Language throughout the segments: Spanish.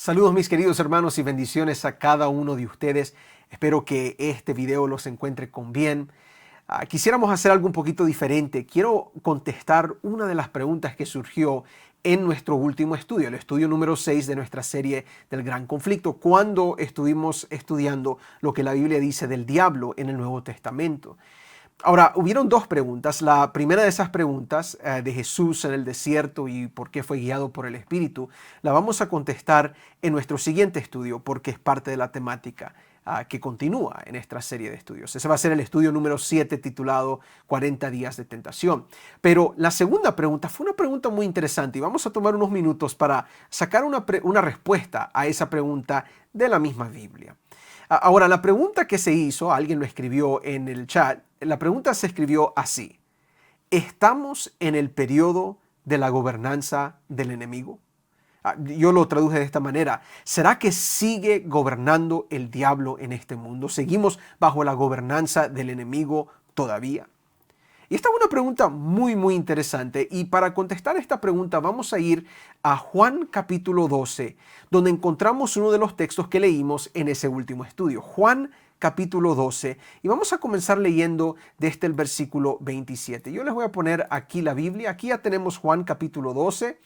Saludos mis queridos hermanos y bendiciones a cada uno de ustedes. Espero que este video los encuentre con bien. Quisiéramos hacer algo un poquito diferente. Quiero contestar una de las preguntas que surgió en nuestro último estudio, el estudio número 6 de nuestra serie del Gran Conflicto, cuando estuvimos estudiando lo que la Biblia dice del diablo en el Nuevo Testamento. Ahora, hubieron dos preguntas. La primera de esas preguntas de Jesús en el desierto y por qué fue guiado por el Espíritu, la vamos a contestar en nuestro siguiente estudio porque es parte de la temática que continúa en esta serie de estudios. Ese va a ser el estudio número 7 titulado 40 días de tentación. Pero la segunda pregunta fue una pregunta muy interesante y vamos a tomar unos minutos para sacar una respuesta a esa pregunta de la misma Biblia. Ahora, la pregunta que se hizo, alguien lo escribió en el chat, la pregunta se escribió así: ¿estamos en el periodo de la gobernanza del enemigo? Yo lo traduje de esta manera: ¿será que sigue gobernando el diablo en este mundo? ¿Seguimos bajo la gobernanza del enemigo todavía? Y esta es una pregunta muy interesante, y para contestar esta pregunta vamos a ir a Juan capítulo 12, donde encontramos uno de los textos que leímos en ese último estudio. Juan capítulo 12, y vamos a comenzar leyendo desde el versículo 27. Yo les voy a poner aquí la Biblia. Aquí ya tenemos Juan capítulo 12,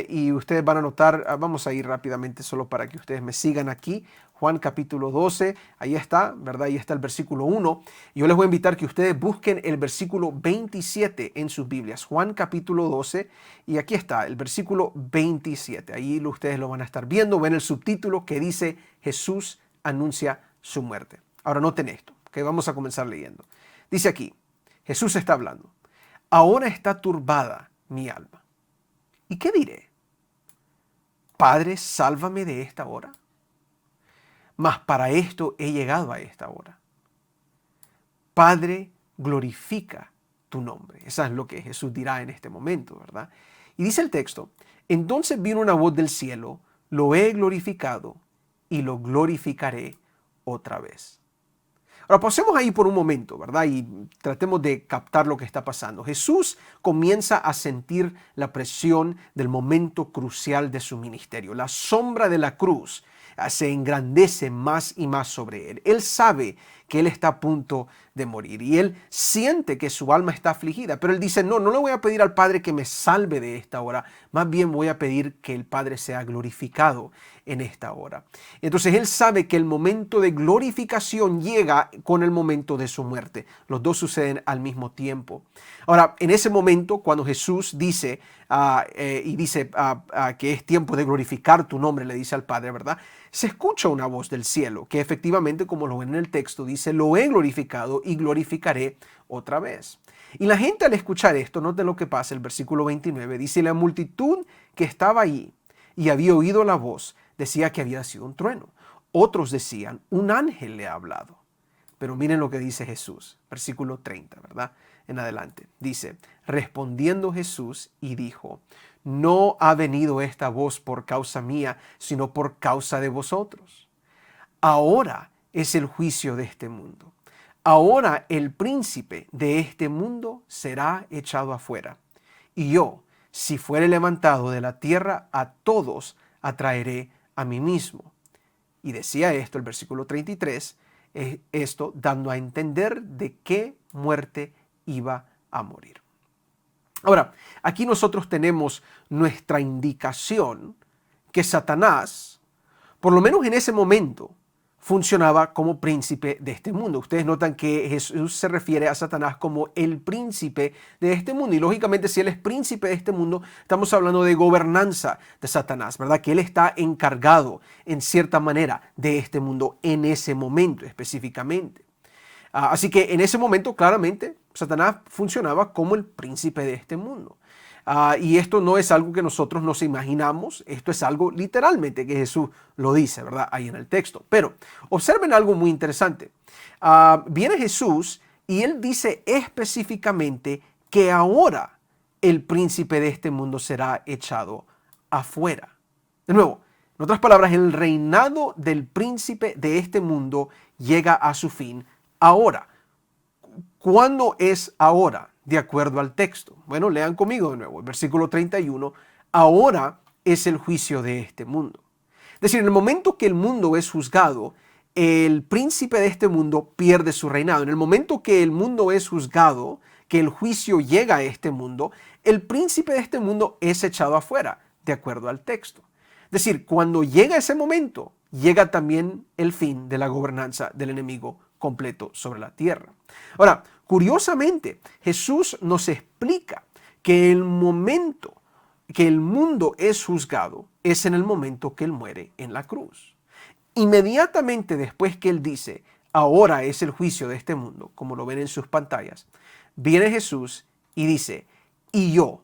y ustedes van a notar, vamos a ir rápidamente solo para que ustedes me sigan aquí. Juan capítulo 12, ahí está, ¿verdad? Ahí está el versículo 1. Yo les voy a invitar que ustedes busquen el versículo 27 en sus Biblias. Juan capítulo 12, y aquí está el versículo 27. Ahí ustedes lo van a estar viendo, ven el subtítulo que dice Jesús anuncia su muerte. Ahora noten esto, que vamos a comenzar leyendo. Dice aquí, Jesús está hablando: ahora está turbada mi alma. ¿Y qué diré? Padre, sálvame de esta hora. Mas para esto he llegado a esta hora. Padre, glorifica tu nombre. Eso es lo que Jesús dirá en este momento, ¿verdad? Y dice el texto: entonces vino una voz del cielo: lo he glorificado y lo glorificaré otra vez. Ahora pasemos ahí por un momento, ¿verdad? Y tratemos de captar lo que está pasando. Jesús comienza a sentir la presión del momento crucial de su ministerio. La sombra de la cruz se engrandece más y más sobre él. Él sabe que él está a punto de morir y él siente que su alma está afligida, pero él dice: no le voy a pedir al Padre que me salve de esta hora, más bien voy a pedir que el Padre sea glorificado en esta hora. Entonces él sabe que el momento de glorificación llega con el momento de su muerte. Los dos suceden al mismo tiempo. Ahora, en ese momento, cuando Jesús dice que es tiempo de glorificar tu nombre, le dice al Padre, ¿verdad? Se escucha una voz del cielo que efectivamente, como lo ven en el texto, dice: lo he glorificado y glorificaré otra vez. Y la gente, al escuchar esto, noten lo que pasa, el versículo 29, dice: la multitud que estaba allí y había oído la voz decía que había sido un trueno. Otros decían: un ángel le ha hablado. Pero miren lo que dice Jesús, versículo 30, ¿verdad? En adelante. Dice: respondiendo Jesús y dijo: no ha venido esta voz por causa mía, sino por causa de vosotros. Ahora es el juicio de este mundo. Ahora el príncipe de este mundo será echado afuera. Y yo, si fuere levantado de la tierra, a todos atraeré a mí mismo. Y decía esto, el versículo 33, esto dando a entender de qué muerte iba a morir. Ahora, aquí nosotros tenemos nuestra indicación que Satanás, por lo menos en ese momento, funcionaba como príncipe de este mundo. Ustedes notan que Jesús se refiere a Satanás como el príncipe de este mundo. Y lógicamente, si él es príncipe de este mundo, estamos hablando de gobernanza de Satanás, ¿verdad? Que él está encargado, en cierta manera, de este mundo en ese momento específicamente. Así que en ese momento, claramente, Satanás funcionaba como el príncipe de este mundo. Y esto no es algo que nosotros nos imaginamos, esto es algo literalmente que Jesús lo dice, ¿verdad? Ahí en el texto. Pero observen algo muy interesante. Viene Jesús y él dice específicamente que ahora el príncipe de este mundo será echado afuera. De nuevo, en otras palabras, el reinado del príncipe de este mundo llega a su fin ahora. ¿Cuándo es ahora? De acuerdo al texto. Bueno, lean conmigo de nuevo el versículo 31. Ahora es el juicio de este mundo. Es decir, en el momento que el mundo es juzgado, el príncipe de este mundo pierde su reinado. En el momento que el mundo es juzgado, que el juicio llega a este mundo, el príncipe de este mundo es echado afuera, de acuerdo al texto. Es decir, cuando llega ese momento, llega también el fin de la gobernanza del enemigo completo sobre la tierra. Ahora, curiosamente, Jesús nos explica que el momento que el mundo es juzgado es en el momento que Él muere en la cruz. Inmediatamente después que Él dice, ahora es el juicio de este mundo, como lo ven en sus pantallas, viene Jesús y dice, y yo,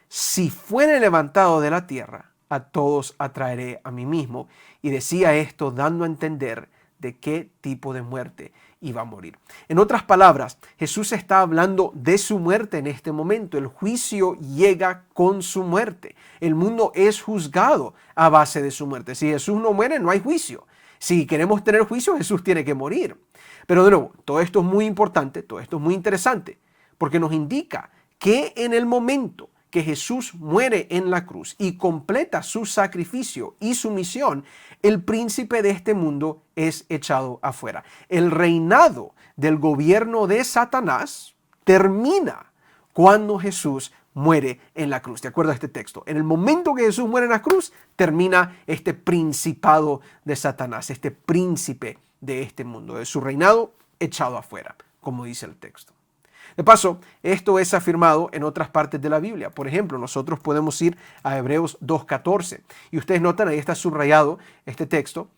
si fuere levantado de la tierra, a todos atraeré a mí mismo. Y decía esto dando a entender de qué tipo de muerte iba a morir. En otras palabras, Jesús está hablando de su muerte en este momento. El juicio llega con su muerte. El mundo es juzgado a base de su muerte. Si Jesús no muere, no hay juicio. Si queremos tener juicio, Jesús tiene que morir. Pero de nuevo, todo esto es muy importante, todo esto es muy interesante, porque nos indica que en el momento que Jesús muere en la cruz y completa su sacrificio y su misión, el príncipe de este mundo es echado afuera. El reinado del gobierno de Satanás termina cuando Jesús muere en la cruz. ¿De acuerdo a este texto? En el momento que Jesús muere en la cruz, termina este principado de Satanás, este príncipe de este mundo, de su reinado echado afuera, como dice el texto. De paso, esto es afirmado en otras partes de la Biblia. Por ejemplo, nosotros podemos ir a Hebreos 2:14 y ustedes notan, ahí está subrayado este texto,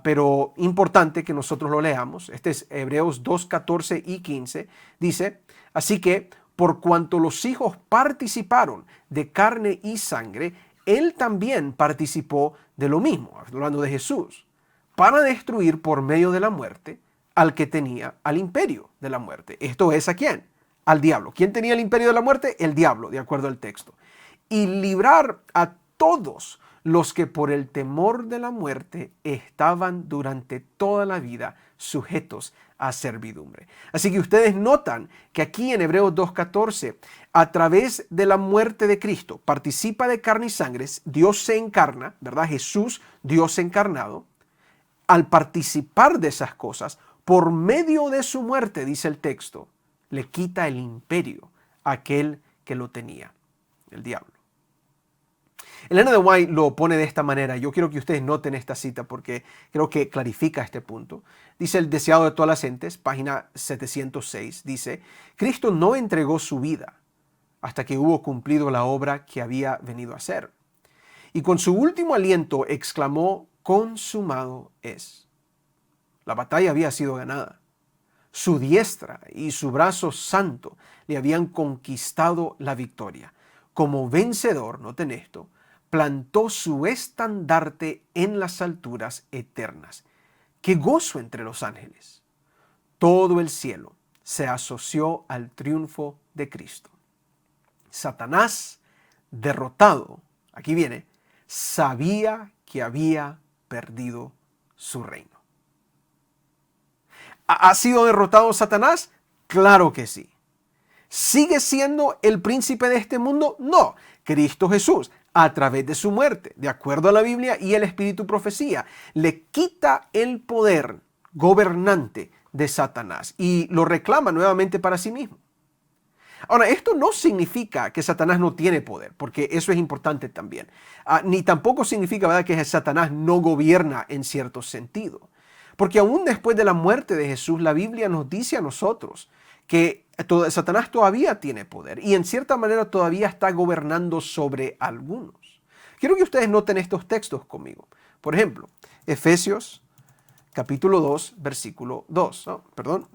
pero importante que nosotros lo leamos. Este es Hebreos 2:14 y 15. Dice, así que por cuanto los hijos participaron de carne y sangre, Él también participó de lo mismo, hablando de Jesús, para destruir por medio de la muerte al que tenía al imperio de la muerte. ¿Esto es a quién? Al diablo. ¿Quién tenía el imperio de la muerte? El diablo, de acuerdo al texto. Y librar a todos los que por el temor de la muerte estaban durante toda la vida sujetos a servidumbre. Así que ustedes notan que aquí en Hebreos 2:14, a través de la muerte de Cristo, participa de carne y sangre, Dios se encarna, ¿verdad? Jesús, Dios encarnado, al participar de esas cosas, por medio de su muerte, dice el texto, le quita el imperio a aquel que lo tenía, el diablo. Elena de White lo pone de esta manera. Yo quiero que ustedes noten esta cita porque creo que clarifica este punto. Dice el deseado de todas las gentes, página 706, dice, Cristo no entregó su vida hasta que hubo cumplido la obra que había venido a hacer. Y con su último aliento exclamó, consumado es. La batalla había sido ganada. Su diestra y su brazo santo le habían conquistado la victoria. Como vencedor, noten esto, plantó su estandarte en las alturas eternas. ¡Qué gozo entre los ángeles! Todo el cielo se asoció al triunfo de Cristo. Satanás, derrotado, aquí viene, sabía que había perdido su reino. ¿Ha sido derrotado Satanás? Claro que sí. ¿Sigue siendo el príncipe de este mundo? No. Cristo Jesús, a través de su muerte, de acuerdo a la Biblia y el Espíritu Profecía, le quita el poder gobernante de Satanás y lo reclama nuevamente para sí mismo. Ahora, esto no significa que Satanás no tiene poder, porque eso es importante también. Ni tampoco significa, ¿verdad?, que Satanás no gobierna en cierto sentido. Porque aún después de la muerte de Jesús, la Biblia nos dice a nosotros que Satanás todavía tiene poder y en cierta manera todavía está gobernando sobre algunos. Quiero que ustedes noten estos textos conmigo. Por ejemplo, Efesios capítulo 2, versículo 2.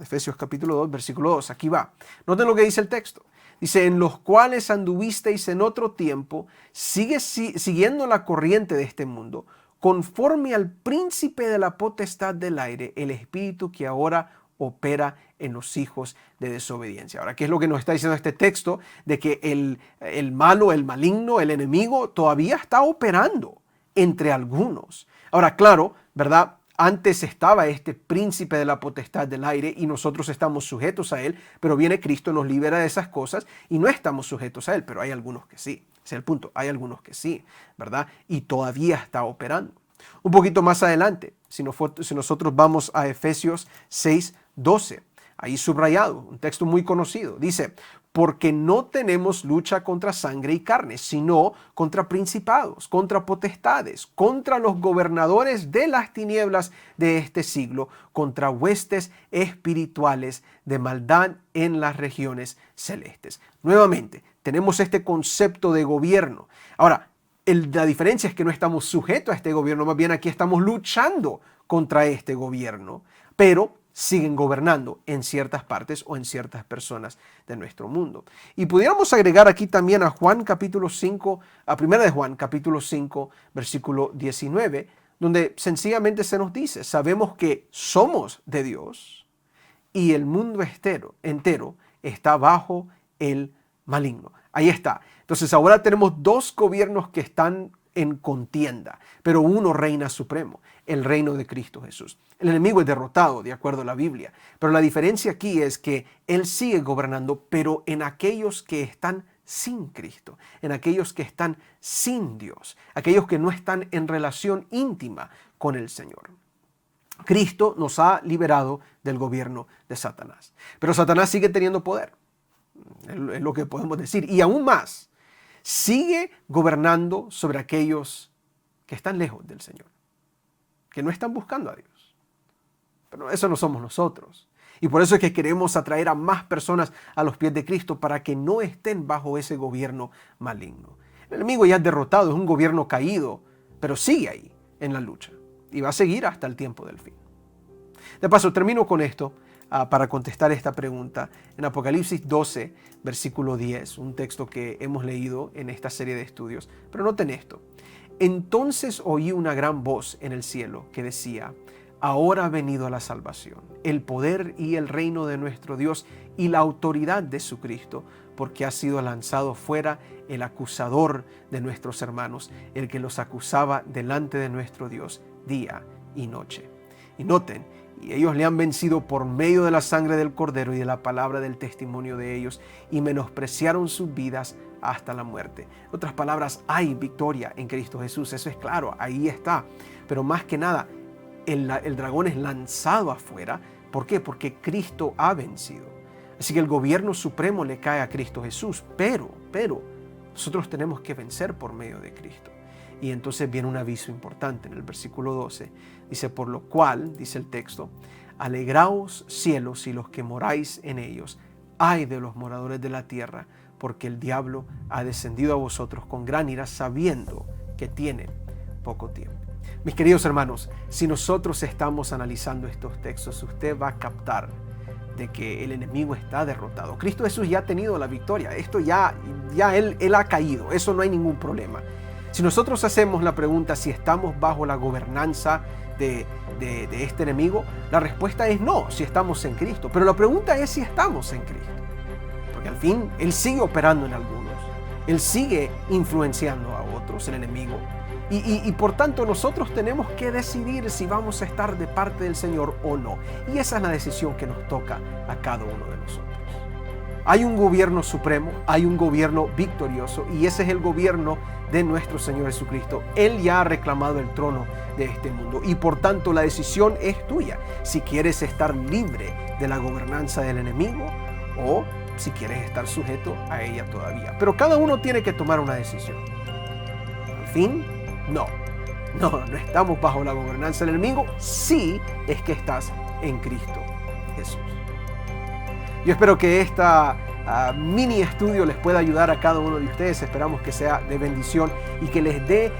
Efesios capítulo 2, versículo 2. Aquí va. Noten lo que dice el texto. Dice, en los cuales anduvisteis en otro tiempo, siguiendo la corriente de este mundo, conforme al príncipe de la potestad del aire, el espíritu que ahora opera en los hijos de desobediencia. Ahora, ¿qué es lo que nos está diciendo este texto? De que el malo, el maligno, el enemigo todavía está operando entre algunos. Ahora, claro, ¿verdad? Antes estaba este príncipe de la potestad del aire y nosotros estamos sujetos a él, pero viene Cristo, nos libera de esas cosas y no estamos sujetos a él, pero hay algunos que sí. Ese es el punto, hay algunos que sí, ¿verdad? Y todavía está operando. Un poquito más adelante, si nosotros vamos a Efesios 6:12, ahí subrayado, un texto muy conocido, dice: porque no tenemos lucha contra sangre y carne, sino contra principados, contra potestades, contra los gobernadores de las tinieblas de este siglo, contra huestes espirituales de maldad en las regiones celestes. Nuevamente, tenemos este concepto de gobierno. Ahora, la diferencia es que no estamos sujetos a este gobierno, más bien aquí estamos luchando contra este gobierno, pero siguen gobernando en ciertas partes o en ciertas personas de nuestro mundo. Y pudiéramos agregar aquí también a Juan capítulo 5, a 1 de Juan capítulo 5, versículo 19, donde sencillamente se nos dice: sabemos que somos de Dios y el mundo entero está bajo el maligno. Ahí está. Entonces ahora tenemos dos gobiernos que están en contienda, pero uno reina supremo, el reino de Cristo Jesús. El enemigo es derrotado, de acuerdo a la Biblia, pero la diferencia aquí es que Él sigue gobernando, pero en aquellos que están sin Cristo, en aquellos que están sin Dios, aquellos que no están en relación íntima con el Señor. Cristo nos ha liberado del gobierno de Satanás, pero Satanás sigue teniendo poder, es lo que podemos decir, y aún más, sigue gobernando sobre aquellos que están lejos del Señor, que no están buscando a Dios. Pero eso no somos nosotros. Y por eso es que queremos atraer a más personas a los pies de Cristo para que no estén bajo ese gobierno maligno. El enemigo ya es derrotado, es un gobierno caído, pero sigue ahí en la lucha y va a seguir hasta el tiempo del fin. De paso, termino con esto para contestar esta pregunta. En Apocalipsis 12, versículo 10, un texto que hemos leído en esta serie de estudios. Pero noten esto: entonces oí una gran voz en el cielo que decía: ahora ha venido la salvación, el poder y el reino de nuestro Dios y la autoridad de su Cristo, porque ha sido lanzado fuera el acusador de nuestros hermanos, el que los acusaba delante de nuestro Dios día y noche. Y noten, y ellos le han vencido por medio de la sangre del Cordero y de la palabra del testimonio de ellos, y menospreciaron sus vidas hasta la muerte. En otras palabras, hay victoria en Cristo Jesús, eso es claro, ahí está. Pero más que nada, el dragón es lanzado afuera. ¿Por qué? Porque Cristo ha vencido. Así que el gobierno supremo le cae a Cristo Jesús, pero nosotros tenemos que vencer por medio de Cristo. Y entonces viene un aviso importante en el versículo 12. Dice: por lo cual, dice el texto, alegraos cielos y los que moráis en ellos. Ay de los moradores de la tierra, porque el diablo ha descendido a vosotros con gran ira, sabiendo que tienen poco tiempo. Mis queridos hermanos, si nosotros estamos analizando estos textos, usted va a captar de que el enemigo está derrotado. Cristo Jesús ya ha tenido la victoria. Esto ya él ha caído. Eso no hay ningún problema. Si nosotros hacemos la pregunta si estamos bajo la gobernanza de este enemigo, la respuesta es no, si estamos en Cristo. Pero la pregunta es si estamos en Cristo. Porque al fin, Él sigue operando en algunos. Él sigue influenciando a otros, el enemigo. Y por tanto nosotros tenemos que decidir si vamos a estar de parte del Señor o no. Y esa es la decisión que nos toca a cada uno de nosotros. Hay un gobierno supremo, hay un gobierno victorioso, y ese es el gobierno de nuestro Señor Jesucristo. Él ya ha reclamado el trono de este mundo y por tanto la decisión es tuya. Si quieres estar libre de la gobernanza del enemigo o si quieres estar sujeto a ella todavía. Pero cada uno tiene que tomar una decisión. Al fin, no estamos bajo la gobernanza del enemigo, sí es que estás en Cristo Jesús. Yo espero que esta mini estudio les pueda ayudar a cada uno de ustedes. Esperamos que sea de bendición y que les dé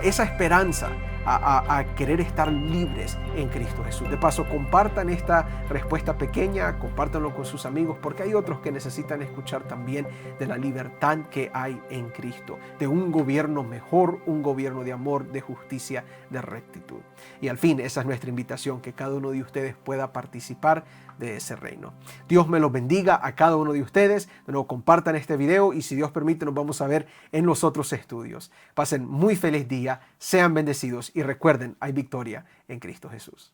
esa esperanza a querer estar libres en Cristo Jesús. De paso, compartan esta respuesta pequeña, compártanlo con sus amigos, porque hay otros que necesitan escuchar también de la libertad que hay en Cristo, de un gobierno mejor, un gobierno de amor, de justicia, de rectitud. Y al fin, esa es nuestra invitación, que cada uno de ustedes pueda participar de ese reino. Dios me los bendiga a cada uno de ustedes. De nuevo, compartan este video y si Dios permite nos vamos a ver en los otros estudios. Pasen muy feliz día, sean bendecidos y recuerden, hay victoria en Cristo Jesús.